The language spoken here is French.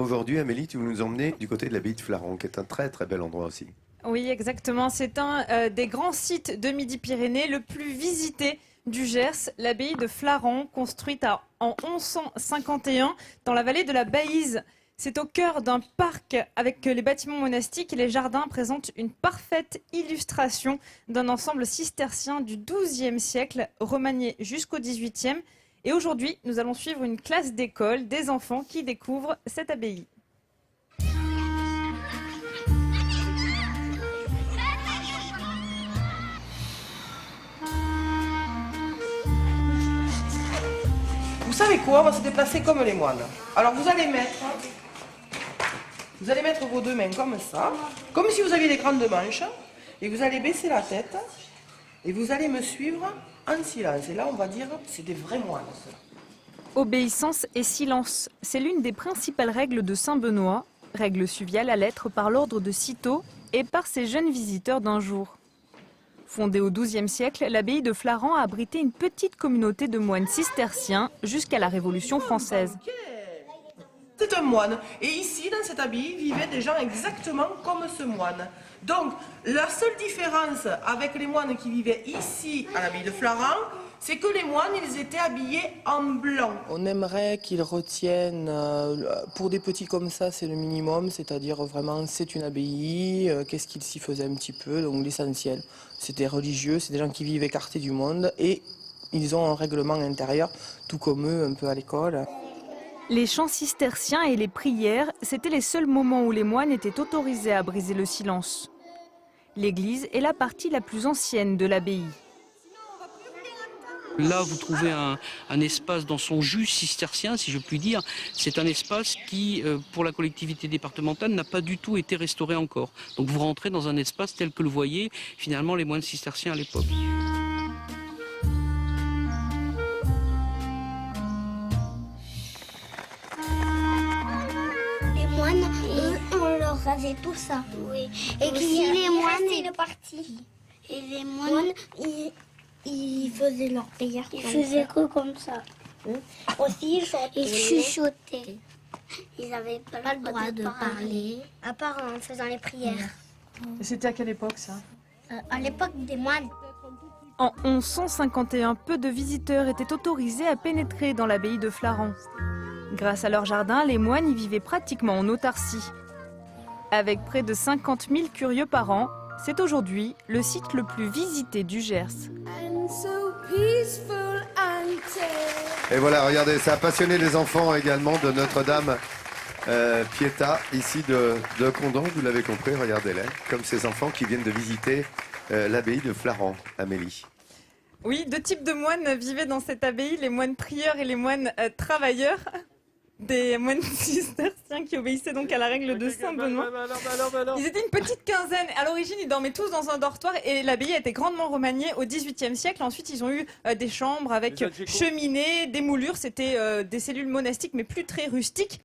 aujourd'hui, Amélie, tu veux nous emmener du côté de l'abbaye de Flaran, qui est un très très bel endroit aussi. Oui, exactement. C'est un des grands sites de Midi-Pyrénées, le plus visité du Gers, l'abbaye de Flaran, construite en 1151 dans la vallée de la Baïse. C'est au cœur d'un parc avec les bâtiments monastiques et les jardins présentent une parfaite illustration d'un ensemble cistercien du XIIe siècle, remanié jusqu'au XVIIIe. Et aujourd'hui, nous allons suivre une classe d'école des enfants qui découvrent cette abbaye. Vous savez quoi? On va se déplacer comme les moines. Alors vous allez mettre vos deux mains comme ça, comme si vous aviez des grandes manches, et vous allez baisser la tête, et vous allez me suivre en silence. Et là, on va dire, c'est des vrais moines. Obéissance et silence, c'est l'une des principales règles de Saint-Benoît, règle suivie à la lettre par l'ordre de Cîteaux et par ses jeunes visiteurs d'un jour. Fondée au XIIe siècle, l'abbaye de Flaran a abrité une petite communauté de moines cisterciens jusqu'à la Révolution française. C'est un moine. Et ici, dans cette abbaye, vivaient des gens exactement comme ce moine. Donc, la seule différence avec les moines qui vivaient ici, à l'abbaye de Flaran, c'est que les moines, ils étaient habillés en blanc. On aimerait qu'ils retiennent, pour des petits comme ça, c'est le minimum, c'est-à-dire vraiment, c'est une abbaye, qu'est-ce qu'ils s'y faisaient un petit peu, donc l'essentiel. C'était religieux, c'est des gens qui vivent écartés du monde et ils ont un règlement intérieur, tout comme eux, un peu à l'école. Les chants cisterciens et les prières, c'étaient les seuls moments où les moines étaient autorisés à briser le silence. L'église est la partie la plus ancienne de l'abbaye. Là, vous trouvez un espace dans son jus cistercien, si je puis dire. C'est un espace qui, pour la collectivité départementale, n'a pas du tout été restauré encore. Donc vous rentrez dans un espace tel que le voyaient finalement les moines cisterciens à l'époque. Les moines, on leur avait tout ça. Oui. Et puis les moines, c'est parti. Et les moines, ils faisaient leur prière. Ils faisaient que comme ça. Aussi, ils chuchotaient. Ils n'avaient pas le droit de parler, à part en faisant les prières. Et c'était à quelle époque ça? À l'époque des moines. En 1151, peu de visiteurs étaient autorisés à pénétrer dans l'abbaye de Flaran. Grâce à leur jardin, les moines y vivaient pratiquement en autarcie. Avec près de 50 000 curieux par an, c'est aujourd'hui le site le plus visité du Gers. Et voilà, regardez, ça a passionné les enfants également de Notre-Dame Pietà, ici de Condom, vous l'avez compris, regardez-les, comme ces enfants qui viennent de visiter l'abbaye de Flaran, Amélie. Oui, deux types de moines vivaient dans cette abbaye, les moines prieurs et les moines travailleurs. Des moines cisterciens qui obéissaient donc à la règle de Saint-Benoît. Ils étaient une petite quinzaine. À l'origine, ils dormaient tous dans un dortoir et l'abbaye a été grandement remaniée au XVIIIe siècle. Ensuite, ils ont eu des chambres avec cheminée, des moulures. C'était des cellules monastiques, mais plus très rustiques.